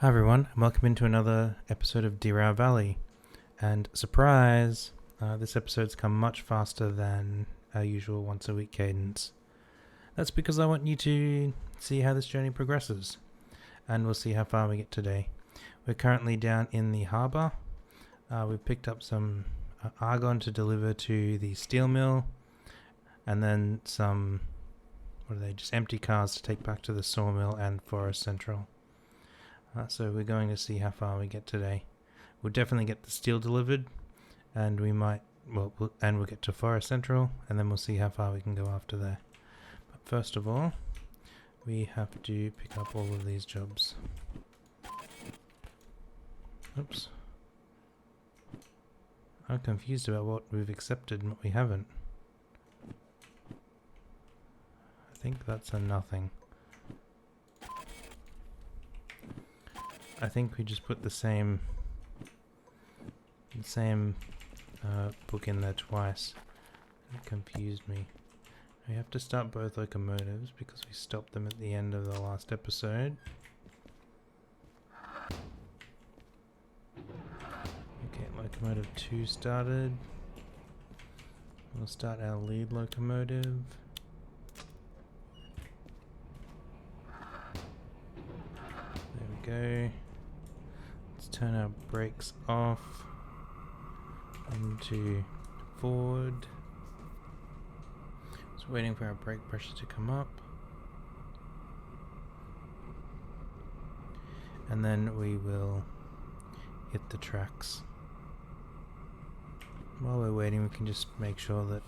Hi everyone, and welcome into another episode of Derail Valley. And surprise, this episode's come much faster than our usual once a week cadence. That's because I want you to see how this journey progresses, and we'll see how far we get today. We're currently down in the harbour. We've picked up some argon to deliver to the steel mill, and then some, just empty cars to take back to the sawmill and Forest Central. So we're going to see how far we get today. We'll definitely get the steel delivered, and we'll get to Forest Central, and then we'll see how far we can go after there. But first of all, we have to pick up all of these jobs. Oops. I'm confused about what we've accepted and what we haven't. I think that's a nothing. I think we just put the same book in there twice. It confused me. We have to start both locomotives because we stopped them at the end of the last episode. Okay, locomotive 2 started. We'll start our lead locomotive. There we go. Turn our brakes off into forward. Just waiting for our brake pressure to come up, and then we will hit the tracks. While we're waiting, we can just make sure that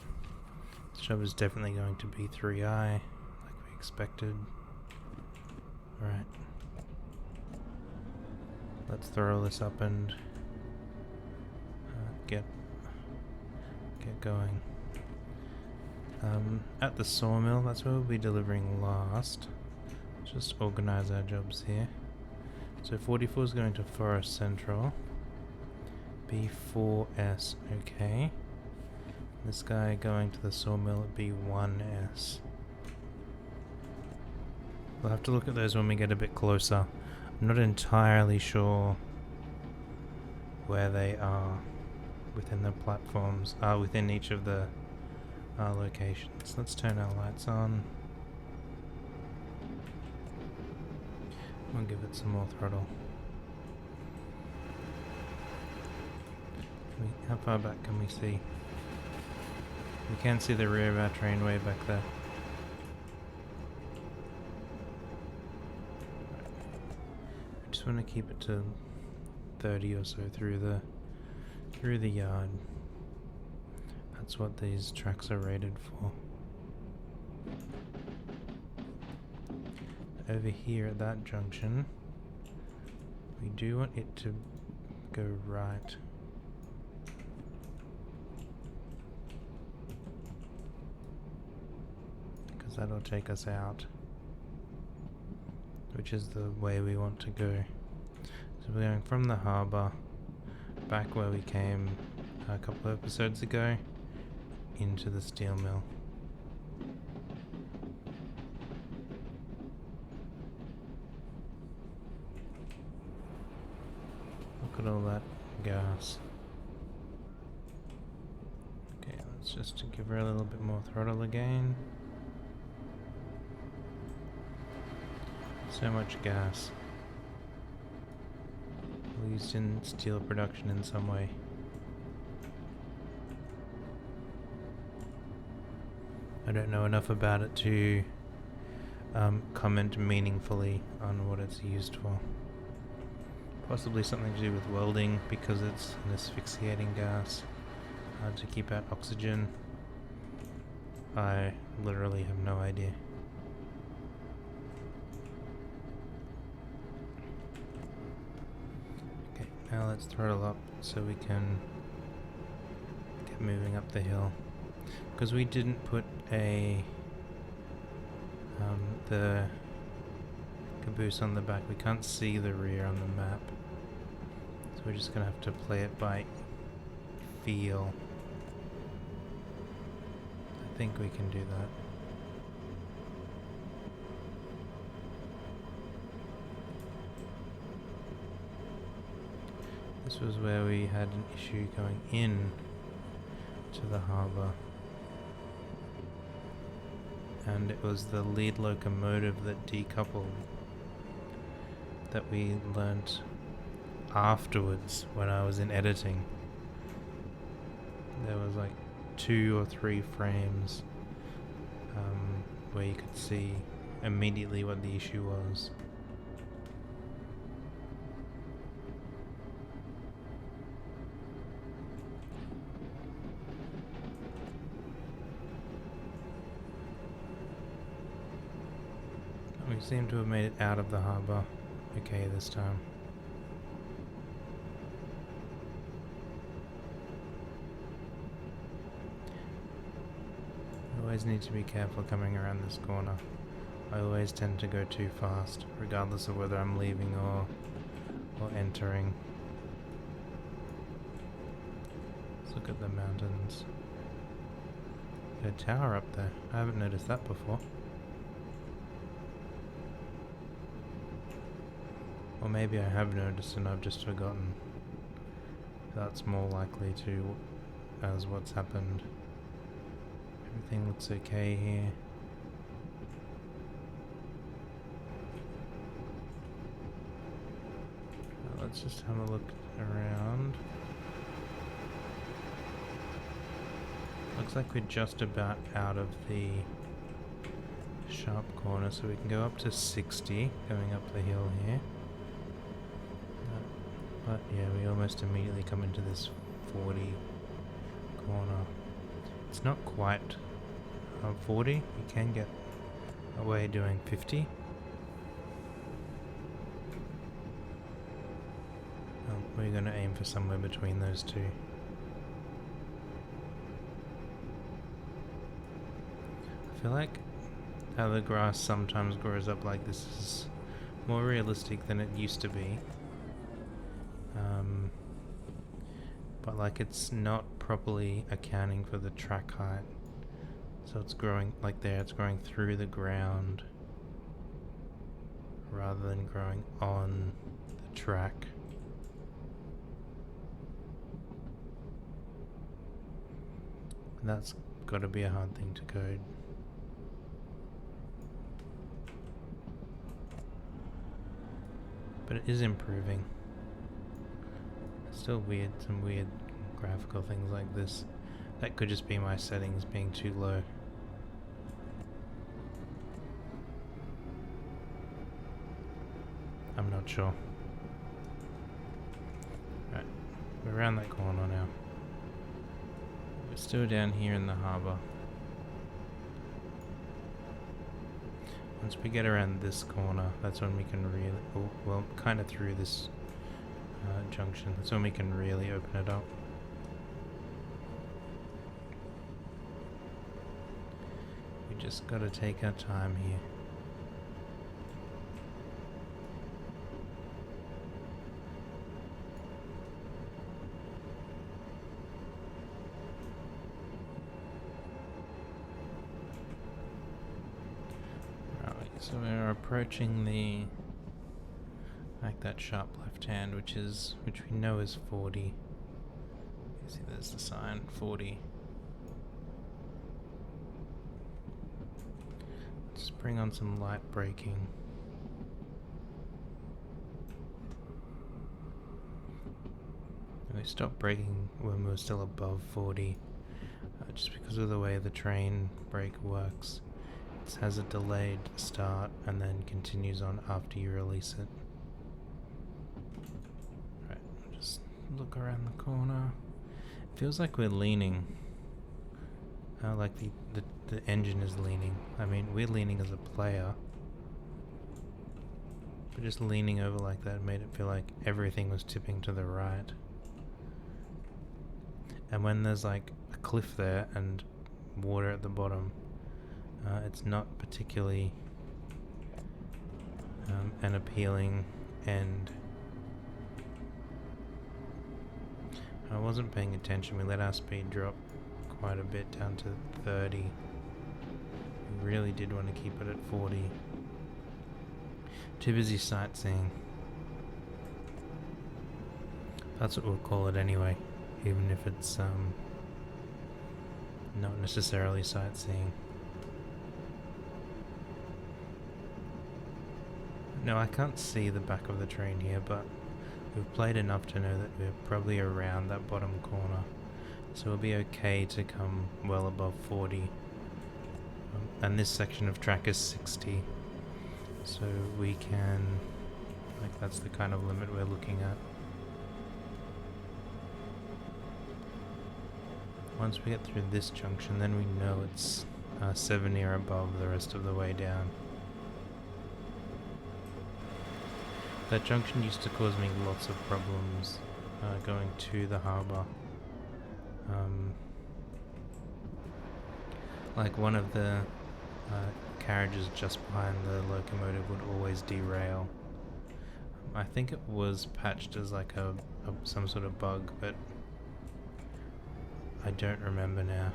this job is definitely going to be 3i like we expected. Alright. Let's throw this up and get going. At the sawmill, that's where we'll be delivering last. Let's just organize our jobs here. So 44 is going to Forest Central. B4S, okay. This guy going to the sawmill at B1S. We'll have to look at those when we get a bit closer. I'm not entirely sure where they are within the platforms, within each of the locations. Let's turn our lights on. We'll give it some more throttle. How far back can we see? We can see the rear of our train way back there. Just want to keep it to 30 or so through the yard. That's what these tracks are rated for. Over here at that junction, we do want it to go right. Because that'll take us out, which is the way we want to go. So we're going from the harbour back where we came a couple of episodes ago into the steel mill. Look at all that gas. Okay, let's just give her a little bit more throttle again. So much gas. Used in steel production in some way. I don't know enough about it to comment meaningfully on what it's used for. Possibly something to do with welding because it's an asphyxiating gas to keep out oxygen. I literally have no idea. Now let's throttle up so we can get moving up the hill. Because we didn't put the caboose on the back, we can't see the rear on the map. So we're just going to have to play it by feel. I think we can do that. This was where we had an issue going in to the harbour. And it was the lead locomotive that decoupled that we learnt afterwards when I was in editing. There was like 2 or 3 frames where you could see immediately what the issue was. We seem to have made it out of the harbour okay this time. I always need to be careful coming around this corner. I always tend to go too fast, regardless of whether I'm leaving or entering. Let's look at the mountains. There's a tower up there. I haven't noticed that before. Or maybe I have noticed and I've just forgotten. That's more likely to as what's happened. Everything looks okay here. Let's just have a look around. Looks like we're just about out of the sharp corner, so we can go up to 60 going up the hill here. But yeah, we almost immediately come into this 40 corner. It's not quite 40. You can get away doing 50. We're going to aim for somewhere between those two. I feel like how the grass sometimes grows up like this is more realistic than it used to be. But like it's not properly accounting for the track height. So it's growing like there, it's growing through the ground rather than growing on the track. And that's got to be a hard thing to code. But it is improving. Still weird, some weird graphical things like this. That could just be my settings being too low. I'm not sure. Right, we're around that corner now. We're still down here in the harbour. Once we get around this corner, that's when we can really, oh, well, kind of through this junction, that's when we can really open it up. We just gotta take our time here. So we're approaching the, like that sharp left hand, which we know is 40. You see there's the sign, 40. Let's bring on some light braking. And we stopped braking when we were still above 40, just because of the way the train brake works. It has a delayed start and then continues on after you release it. Right, just look around the corner. It feels like we're leaning. Like the engine is leaning. I mean, we're leaning as a player. But just leaning over like that made it feel like everything was tipping to the right. And when there's like a cliff there and water at the bottom, it's not particularly an appealing end. I wasn't paying attention. We let our speed drop quite a bit down to 30. We really did want to keep it at 40. Too busy sightseeing. That's what we'll call it anyway, even if it's not necessarily sightseeing. No, I can't see the back of the train here, but we've played enough to know that we're probably around that bottom corner, so we'll be okay to come well above 40. And this section of track is 60, so we can, like, that's the kind of limit we're looking at. Once we get through this junction, then we know it's 70 or above the rest of the way down. That junction used to cause me lots of problems going to the harbour. Like one of the carriages just behind the locomotive would always derail. I think it was patched as like some sort of bug, but I don't remember now.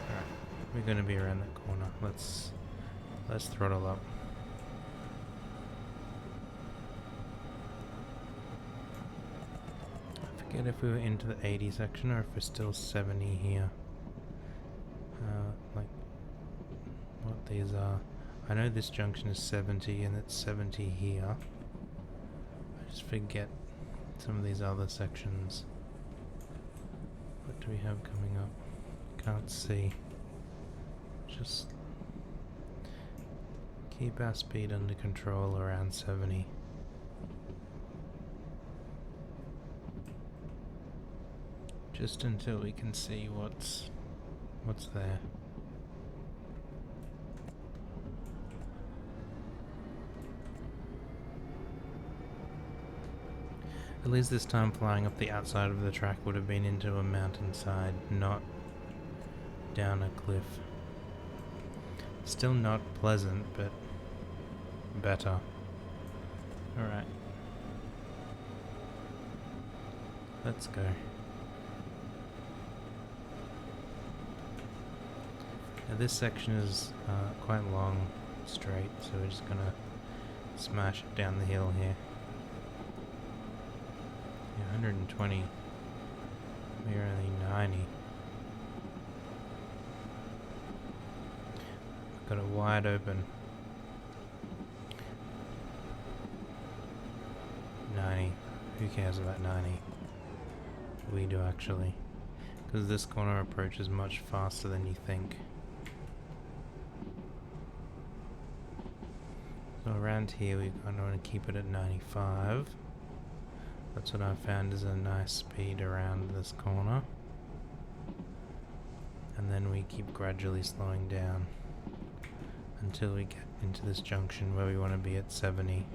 Alright, we're going to be around that corner. Let's throttle up. I forget if we were into the 80 section or if we're still 70 here. Like what these are. I know this junction is 70 and it's 70 here. I just forget some of these other sections. What do we have coming up? Can't see. Just keep our speed under control around 70. Just until we can see what's there. At least this time flying up the outside of the track would have been into a mountainside, not down a cliff. Still not pleasant, but better. Alright. Let's go. Now this section is quite long, straight, so we're just gonna smash it down the hill here. 120. We're only 90. Got it wide open. 90. Who cares about 90? We do actually. Because this corner approach is much faster than you think. So around here we kind of want to keep it at 95. That's what I found is a nice speed around this corner. And then we keep gradually slowing down until we get into this junction where we want to be at 70.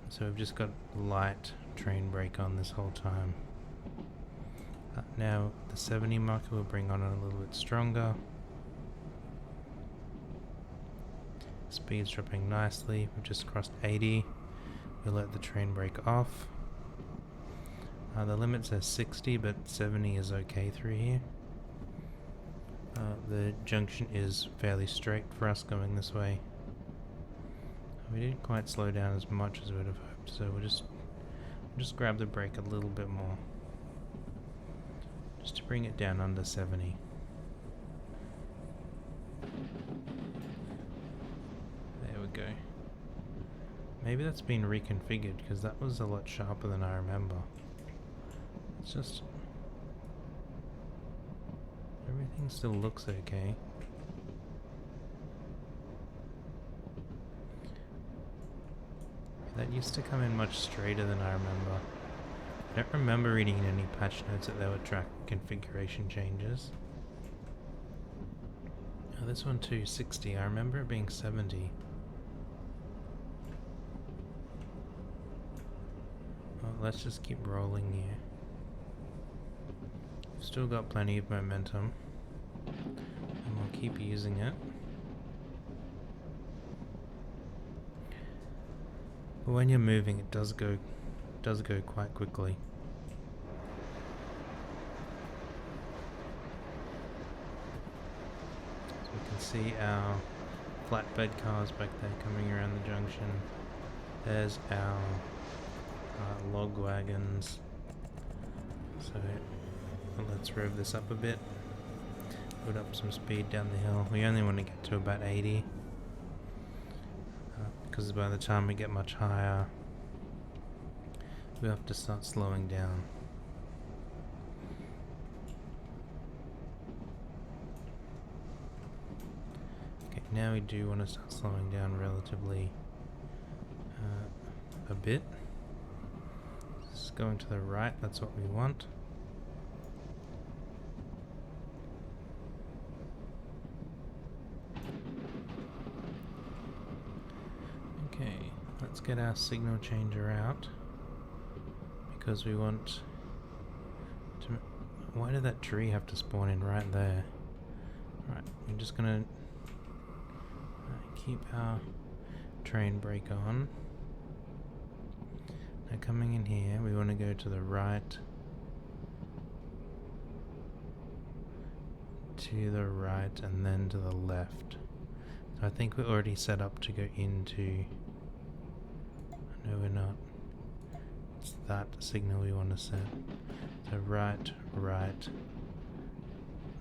So we've just got light train brake on this whole time. Now the 70 marker will bring on a little bit stronger. Speed's dropping nicely. We've just crossed 80. We'll let the train brake off. The limit says 60, but 70 is okay through here. The junction is fairly straight for us going this way. We didn't quite slow down as much as we would have hoped, so we'll just grab the brake a little bit more, just to bring it down under 70. There we go. Maybe that's been reconfigured, because that was a lot sharper than I remember. It's just... everything still looks okay. That used to come in much straighter than I remember. I don't remember reading in any patch notes that there were track configuration changes. Oh, this one too, 60. I remember it being 70. Well, let's just keep rolling here. Still got plenty of momentum, and we'll keep using it. But when you're moving, it does go quite quickly. So we can see our flatbed cars back there coming around the junction. There's our log wagons. So let's rev this up a bit. Put up some speed down the hill. We only want to get to about 80. Because by the time we get much higher, we have to start slowing down. Okay, now we do want to start slowing down relatively a bit. Just going to the right, that's what we want. Okay, let's get our signal changer out because we want to. Why did that tree have to spawn in right there? Right, I'm just gonna keep our train brake on. Now coming in here, we want to go to the right, and then to the left. So I think we're already set up to go into. No, we're not. It's that signal we want to set. So right,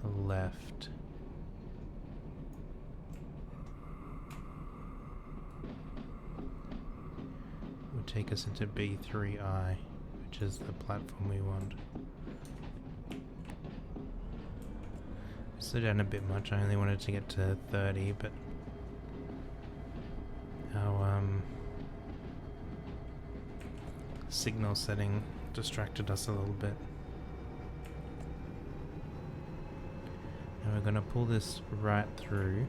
left. Will take us into B3I, which is the platform we want. Slow down a bit much. I only wanted to get to 30, but our signal setting distracted us a little bit. And we're going to pull this right through,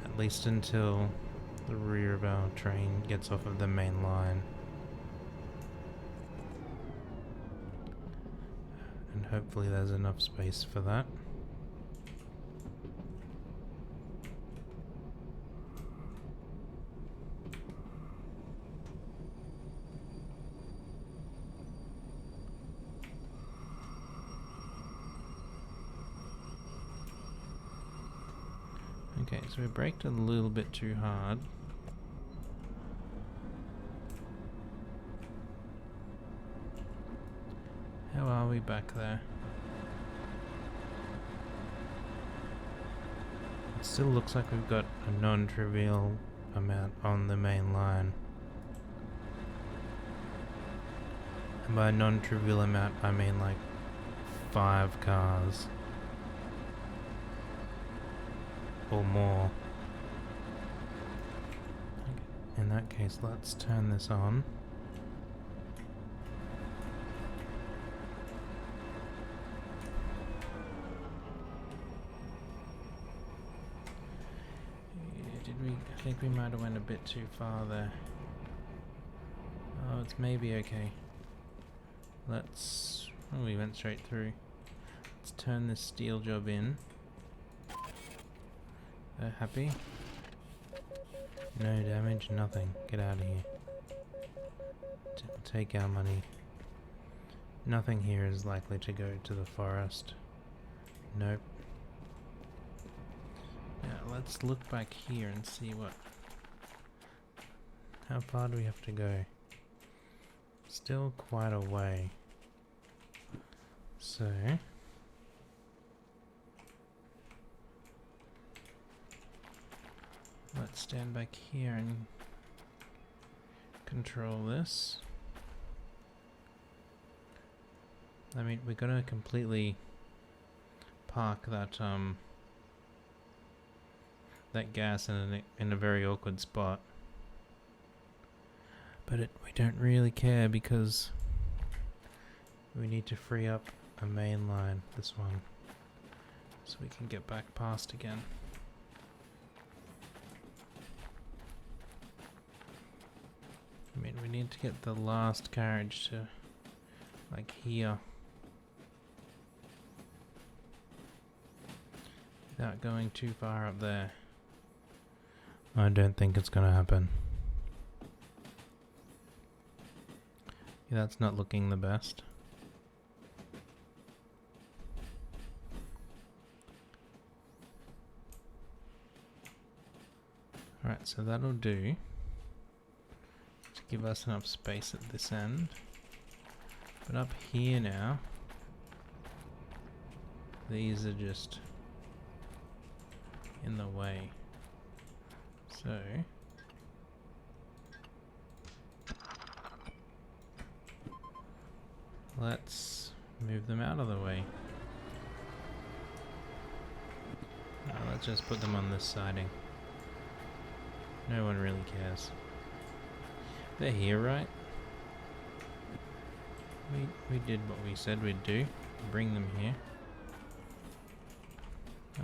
at least until the rear of our train gets off of the main line. And hopefully there's enough space for that. Okay, so we braked a little bit too hard. How are we back there? It still looks like we've got a non-trivial amount on the main line. And by non-trivial amount, I mean like 5 cars. Or more. Okay. In that case, let's turn this on. I think we might have went a bit too far there. Oh, it's maybe okay. Let's... Oh, we went straight through. Let's turn this steel job in. Happy? No damage, nothing. Get out of here. Take our money. Nothing here is likely to go to the forest. Nope. Now let's look back here and see what... How far do we have to go? Still quite a way. So... Let's stand back here and control this. I mean, we're gonna completely park that that gas in a very awkward spot. But we don't really care because we need to free up a main line, this one, so we can get back past again. I mean, we need to get the last carriage to, like, here. Without going too far up there. I don't think it's gonna happen. Yeah, that's not looking the best. Right, so that'll do to give us enough space at this end. But up here now, these are just in the way. So let's move them out of the way. No, let's just put them on this siding. No one really cares. They're here, right? We did what we said we'd do. Bring them here.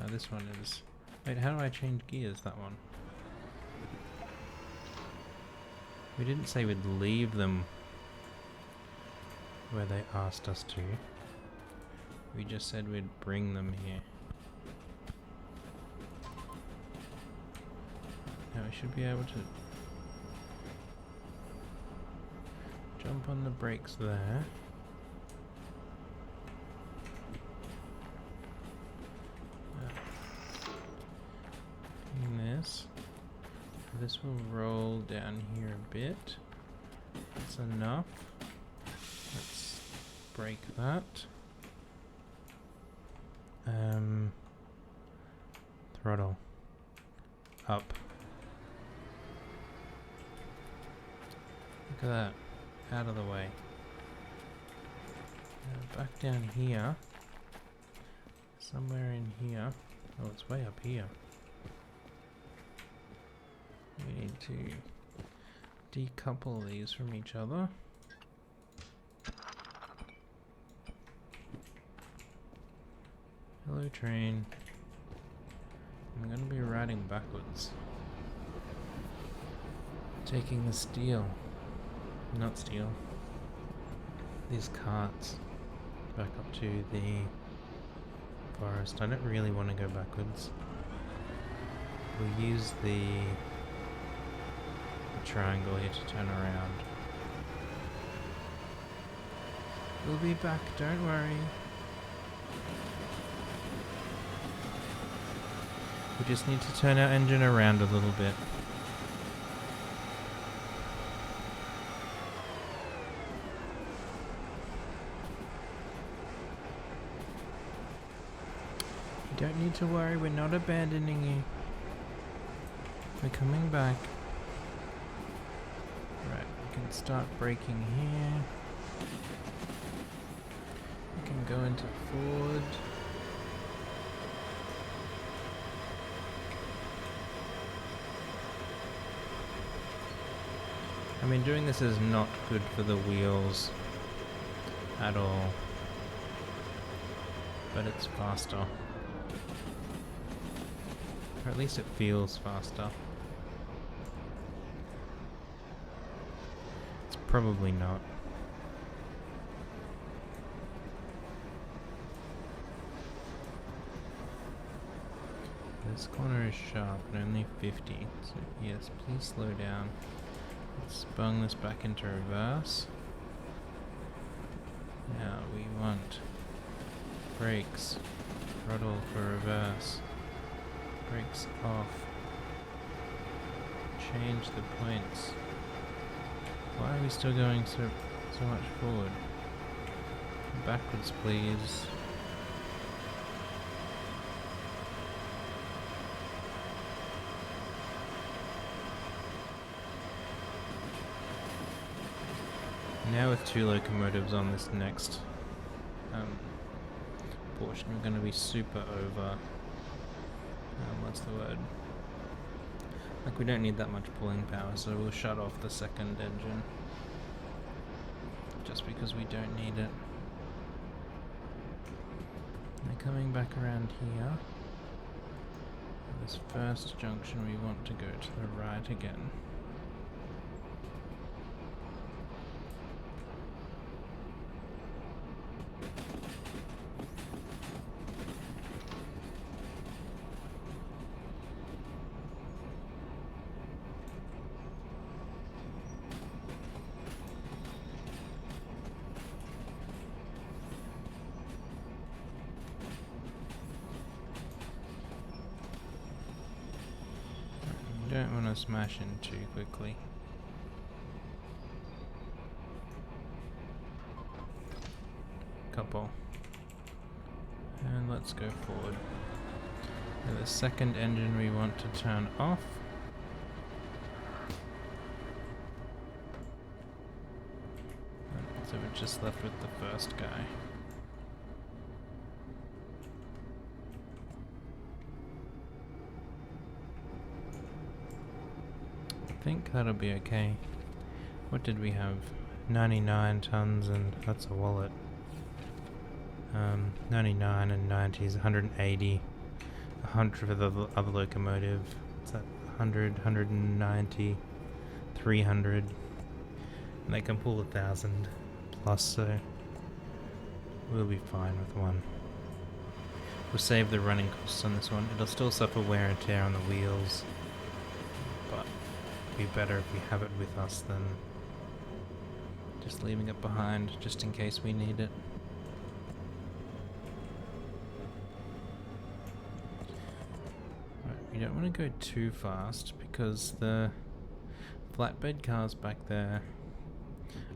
This one is... Wait, how do I change gears, that one? We didn't say we'd leave them where they asked us to. We just said we'd bring them here. Now we should be able to jump on the brakes there. Doing this. This will roll down here a bit. That's enough. Let's break that. Throttle. Up. Look at that. Out of the way. Now back down here. Somewhere in here. Oh, it's way up here. We need to decouple these from each other. Hello, train. I'm going to be riding backwards. Taking the steel. Not steel. These carts back up to the forest. I don't really want to go backwards. We'll use the triangle here to turn around. We'll be back, don't worry. We just need to turn our engine around a little bit. You don't need to worry, we're not abandoning you. We're coming back. Right, we can start braking here. We can go into forward. I mean, doing this is not good for the wheels at all, but it's faster. Or at least it feels faster. It's probably not. This corner is sharp and only 50, so yes, please slow down. Let's bung this back into reverse. Now we want brakes, throttle for reverse, brakes off, change the points. Why are we still going so much forward? Backwards, please. Now with two locomotives on this next portion, we're going to be super over. What's the word? Like, we don't need that much pulling power, so we'll shut off the second engine. Just because we don't need it. Now coming back around here. This first junction, we want to go to the right again. You don't want to smash in too quickly. Couple. And let's go forward. Now the second engine we want to turn off. So we're just left with the first guy. I think that'll be okay. What did we have? 99 tons, and that's a wallet. 99 and 90 is 180. 100 for the other locomotive. It's at 100, 190, 300. And they can pull 1,000 plus, so we'll be fine with one. We'll save the running costs on this one. It'll still suffer wear and tear on the wheels, but it'll be better if we have it with us than just leaving it behind just in case we need it. Right, we don't want to go too fast because the flatbed cars back there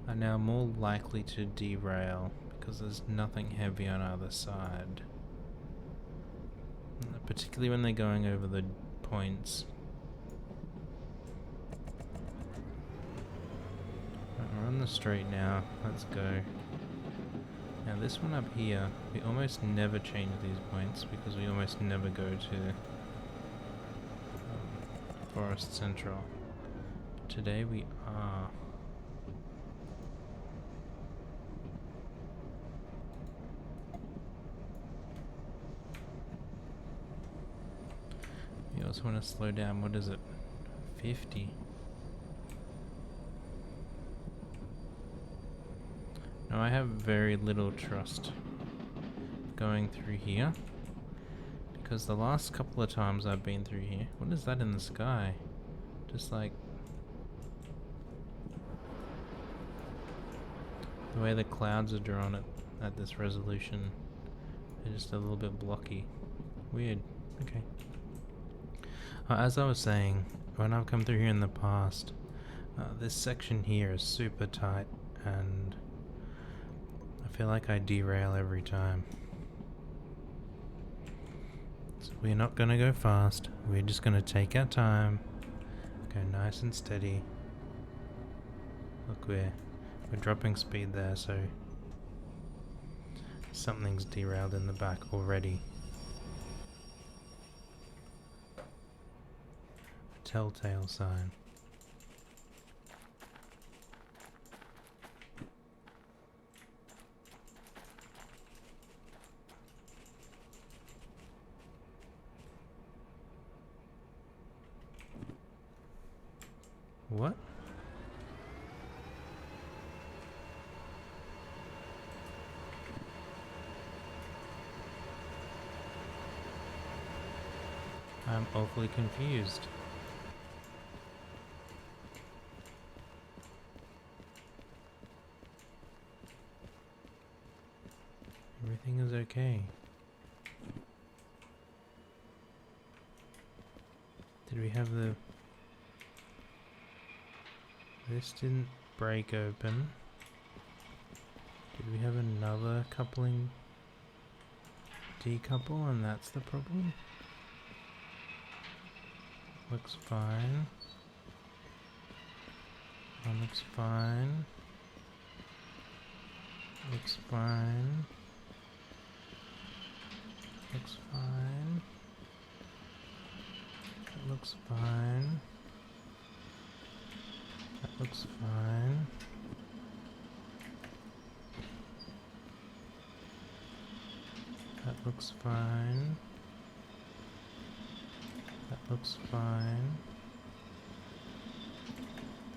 are now more likely to derail because there's nothing heavy on either side. Particularly when they're going over the points. Right, we're on the straight now. Let's go. Now this one up here, we almost never change these points because we almost never go to Forest Central. Today we are. You also want to slow down. What is it? 50. Now I have very little trust going through here because the last couple of times I've been through here, what is that in the sky? Just like the way the clouds are drawn at this resolution, they're just a little bit blocky. Weird. Okay. As I was saying, when I've come through here in the past, this section here is super tight and I feel like I derail every time. So we're not going to go fast, we're just going to take our time, go nice and steady. Look, we're dropping speed there, so something's derailed in the back already. Telltale sign. What? I'm awfully confused. Everything is okay. Did we have the... This didn't break open. Did we have another coupling decouple and that's the problem? Looks fine. One looks fine. Looks fine. Looks fine. That looks fine. That looks fine. That looks fine. That looks fine.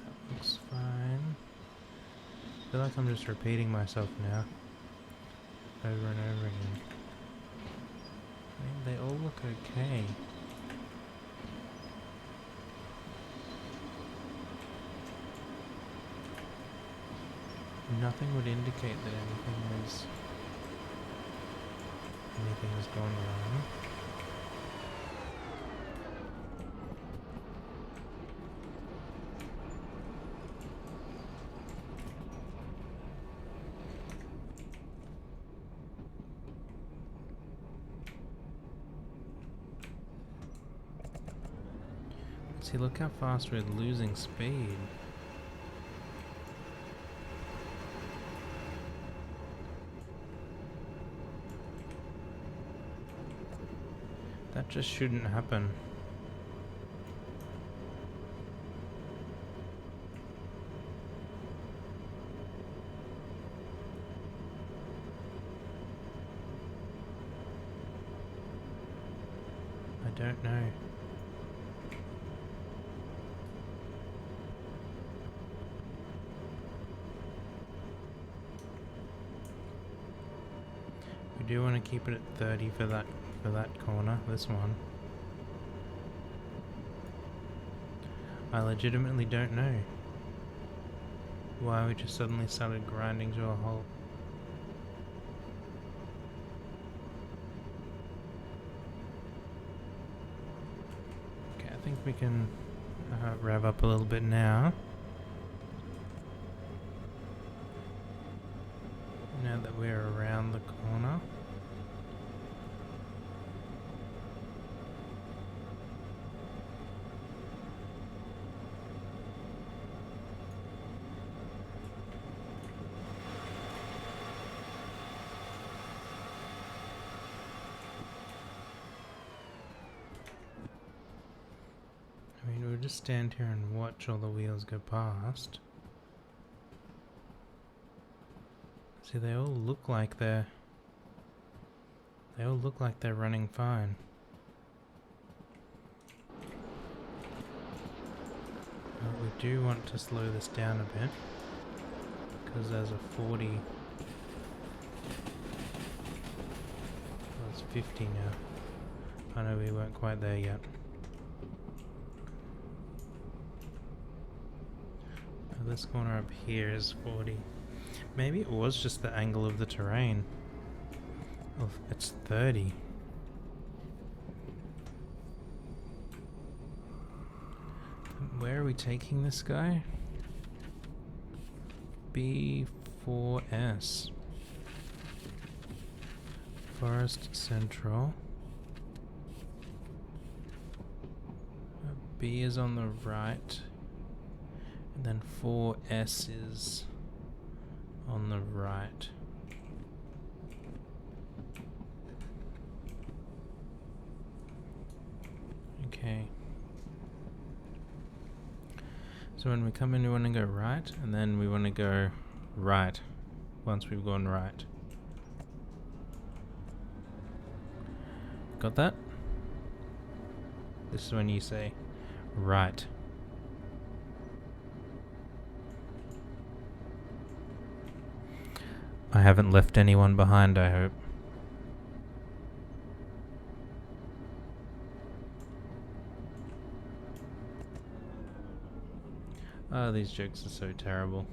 That looks fine. I feel like I'm just repeating myself now. Over and over again. I mean, they all look okay. Nothing would indicate that anything has gone wrong. See, look how fast we're losing speed. That just shouldn't happen. I don't know. We do want to keep it at 30 for that corner, this one. I legitimately don't know why we just suddenly started grinding to a halt. Okay, I think we can rev up a little bit now. Now that we're around the corner. I mean, we'll just stand here and watch all the wheels go past. See, they all look like they're running fine. But we do want to slow this down a bit, because there's a 40. Well, it's 50 now. I know we weren't quite there yet. Now this corner up here is 40. Maybe it was just the angle of the terrain. Oh, it's 30. Where are we taking this guy? B4S. Forest Central. B is on the right. And then 4S is on the right. Okay. So when we come in, we want to go right, and then we want to go right once we've gone right. Got that? This is when you say right. I haven't left anyone behind, I hope. Oh, these jokes are so terrible.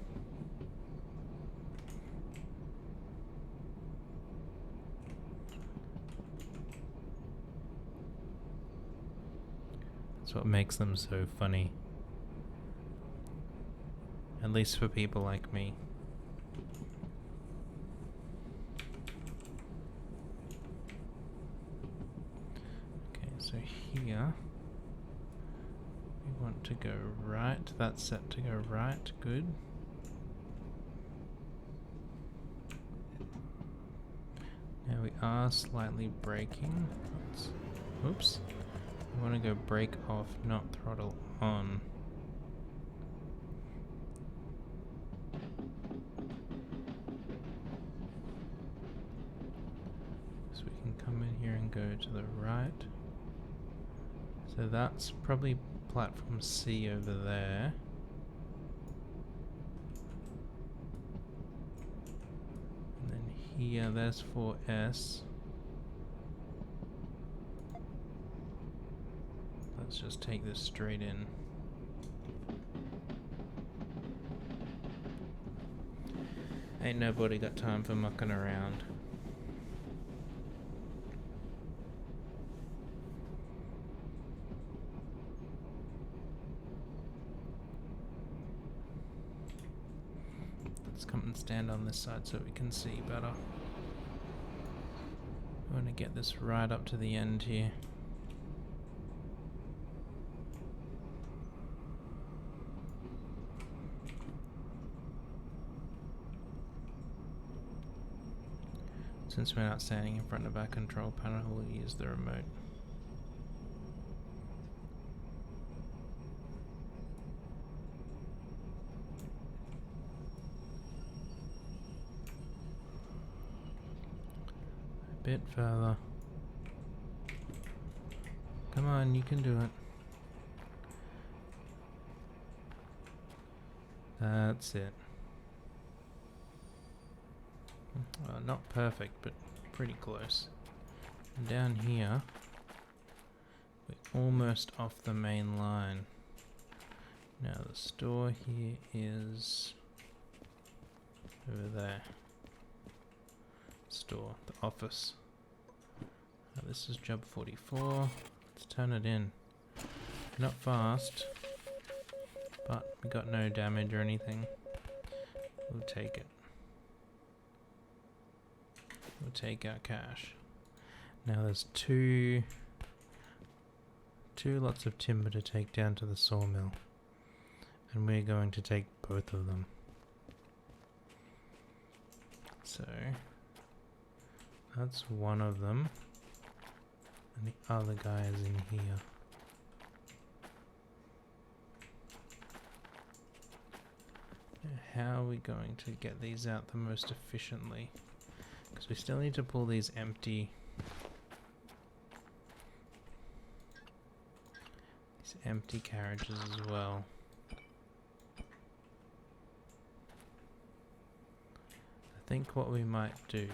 That's what makes them so funny. At least for people like me. So here, we want to go right. That's set to go right. Good. Now we are slightly braking. Oops. We want to go brake off, not throttle on. So we can come in here and go to the right. So that's probably platform C over there. And then here, there's 4S. Let's just take this straight in. Ain't nobody got time for mucking around. Let's come and stand on this side so we can see better. I want to get this right up to the end here. Since we're not standing in front of our control panel, we'll use the remote. A bit further. Come on, you can do it. That's it. Well, not perfect, but pretty close. And down here, we're almost off the main line. Now the store here is over there. Store, the office. Now this is job 44. Let's turn it in. Not fast, but we got no damage or anything. We'll take it. We'll take our cash. Now there's two lots of timber to take down to the sawmill, and we're going to take both of them. So that's one of them, and the other guy is in here. Now, how are we going to get these out the most efficiently? Because we still need to pull these empty carriages as well. I think what we might do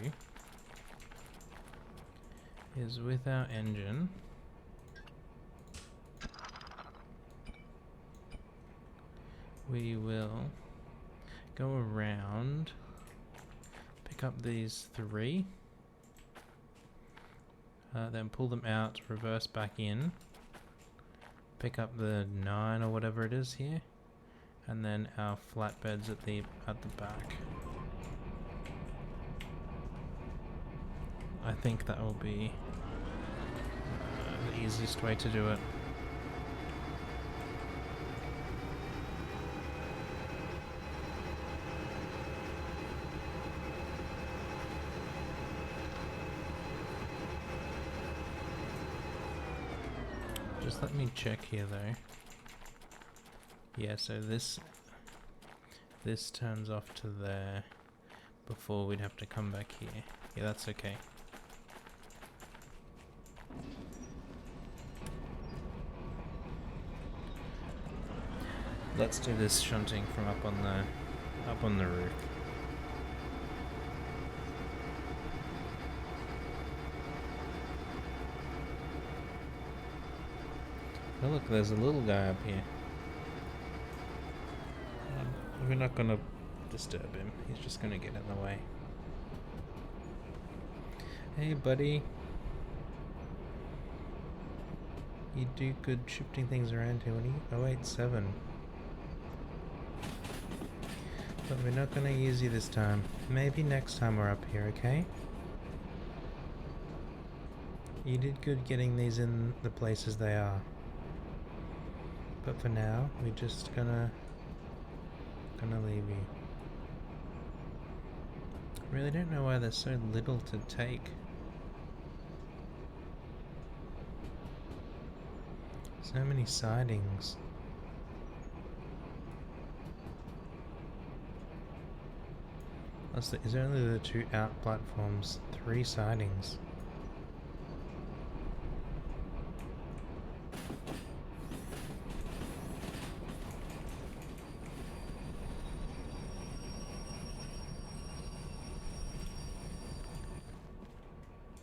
is with our engine we will go around, pick up these three, then pull them out, reverse back in, pick up the 9 or whatever it is here, and then our flatbeds at the back. I think that will be the easiest way to do it. Just let me check here though. Yeah, so this turns off to there before we'd have to come back here. Yeah, that's okay. Let's do this shunting from up on the roof. Oh look, there's a little guy up here. We're not gonna disturb him. He's just gonna get in the way. Hey, buddy. You do good shifting things around here, when you 087. But we're not gonna use you this time. Maybe next time we're up here, okay? You did good getting these in the places they are. But for now, we're just gonna leave you. Really don't know why there's so little to take. So many sidings. Is only the 2 out platforms, 3 sidings.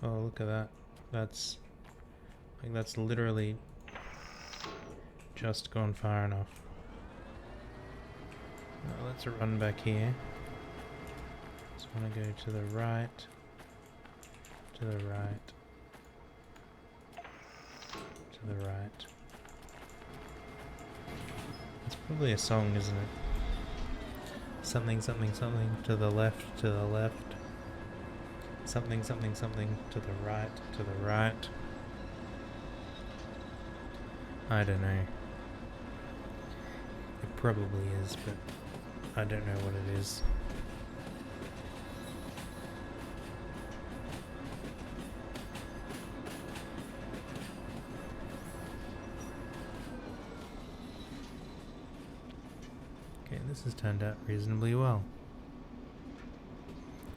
Oh, look at that. That's literally just gone far enough. Now let's run back here. Just want to go to the right, to the right, to the right. It's probably a song, isn't it? Something, something, something, to the left, to the left. Something, something, something, to the right, to the right. I don't know. It probably is, but I don't know what it is. Okay, this has turned out reasonably well.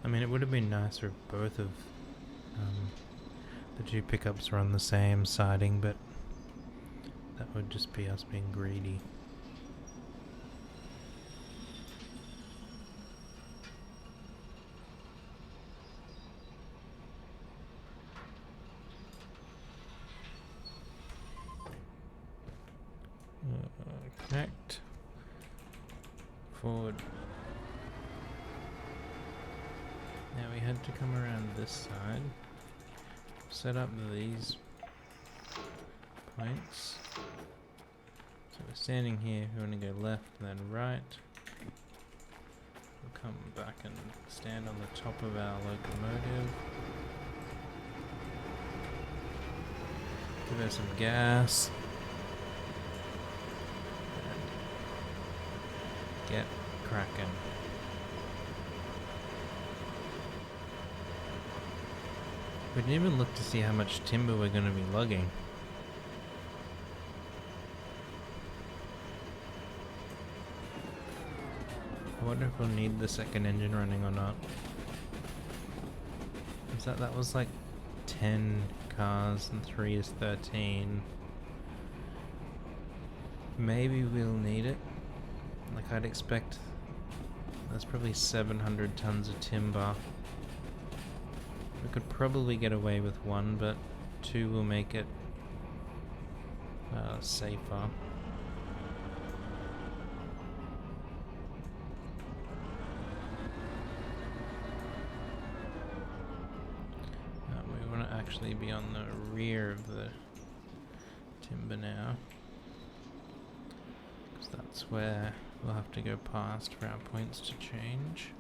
I mean, it would have been nicer if both of the two pickups were on the same siding, but that would just be us being greedy. Connect. Forward. Now we had to come around this side. Set up these points. So we're standing here, we want to go left and then right. We'll come back and stand on the top of our locomotive. Give her some gas. And get cracking. We didn't even look to see how much timber we're going to be lugging. I wonder if we'll need the second engine running or not. That was like 10 cars and 3 is 13. Maybe we'll need it. Like I'd expect that's probably 700 tons of timber. We could probably get away with 1, but 2 will make it safer. We want to actually be on the rear of the timber now, because that's where we'll have to go past for our points to change.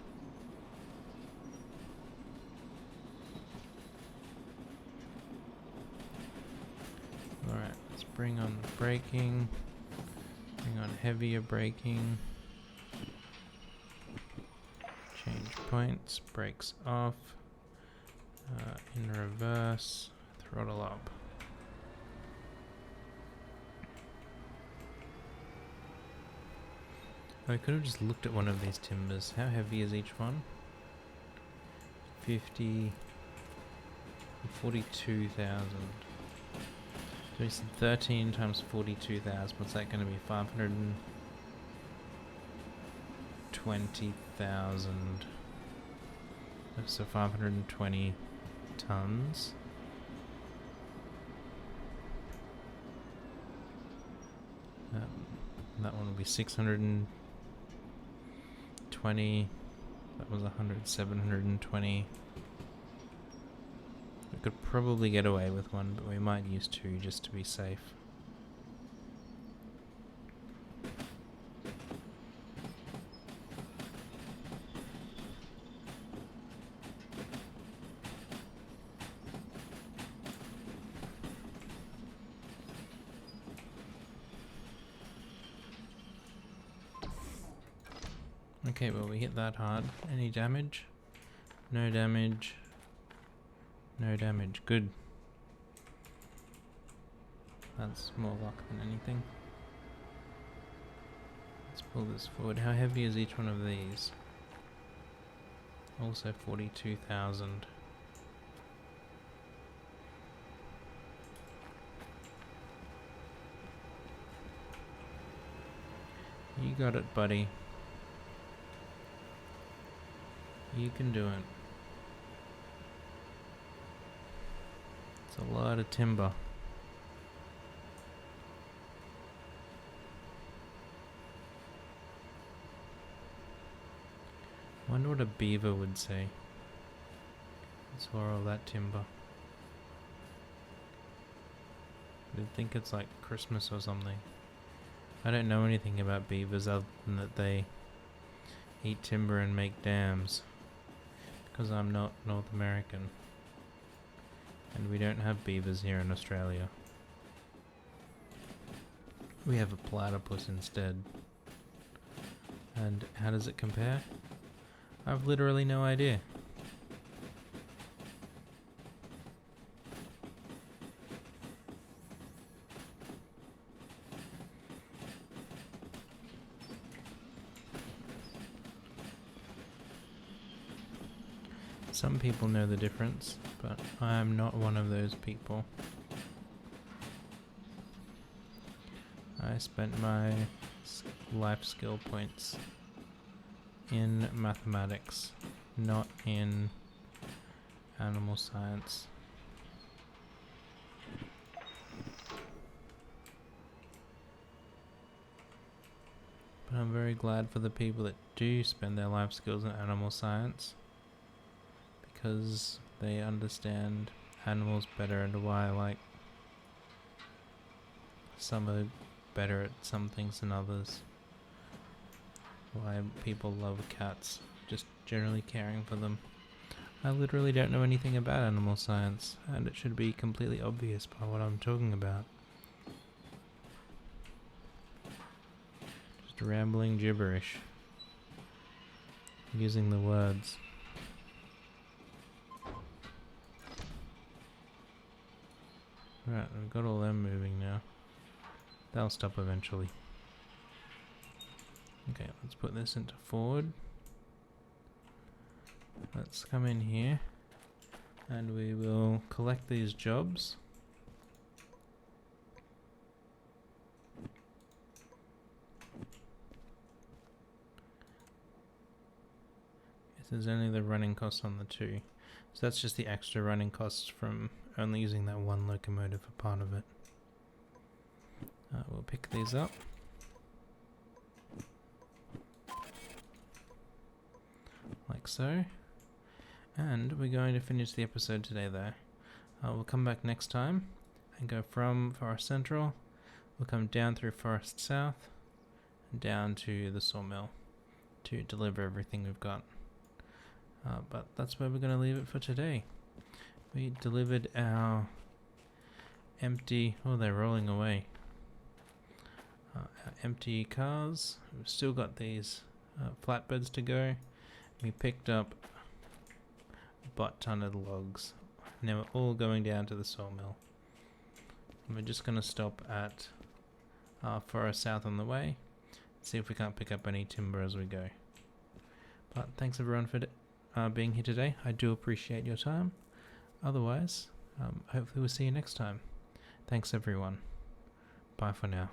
Alright, let's bring on the braking, bring on heavier braking, change points, brakes off, in reverse, throttle up. I could have just looked at one of these timbers. How heavy is each one? 50, 42,000. So it's 13 times 42,000. What's that going to be? 520,000. So 520 tons. That one will be 620. That was 720. We could probably get away with 1, but we might use 2 just to be safe. Okay, well we hit that hard. Any damage? No damage. No damage. Good. That's more luck than anything. Let's pull this forward. How heavy is each one of these? Also 42,000. You got it, buddy. You can do it. It's a lot of timber. I wonder what a beaver would say. Saw all that timber. You'd think it's like Christmas or something. I don't know anything about beavers other than that they eat timber and make dams. Because I'm not North American. And we don't have beavers here in Australia. We have a platypus instead. And how does it compare? I've literally no idea. Some people know the difference, but I am not one of those people. I spent my life skill points in mathematics, not in animal science. But I'm very glad for the people that do spend their life skills in animal science, because they understand animals better and why, like, some are better at some things than others. Why people love cats, just generally caring for them. I literally don't know anything about animal science, and it should be completely obvious by what I'm talking about. Just rambling gibberish. Using the words. Right, we've got all them moving now. They'll stop eventually. Okay, let's put this into forward. Let's come in here and we will collect these jobs. This is only the running costs on the 2. So that's just the extra running costs from only using that one locomotive for part of it. We'll pick these up. Like so. And we're going to finish the episode today though. We'll come back next time and go from Forest Central. We'll come down through Forest South and down to the sawmill to deliver everything we've got. But that's where we're going to leave it for today. We delivered our empty... Oh, they're rolling away. Our empty cars. We've still got these flatbeds to go. We picked up a butt-ton of logs. Now we're all going down to the sawmill. And we're just going to stop at Forest South on the way. See if we can't pick up any timber as we go. But thanks everyone for being here today. I do appreciate your time. Otherwise, hopefully we'll see you next time. Thanks everyone. Bye for now.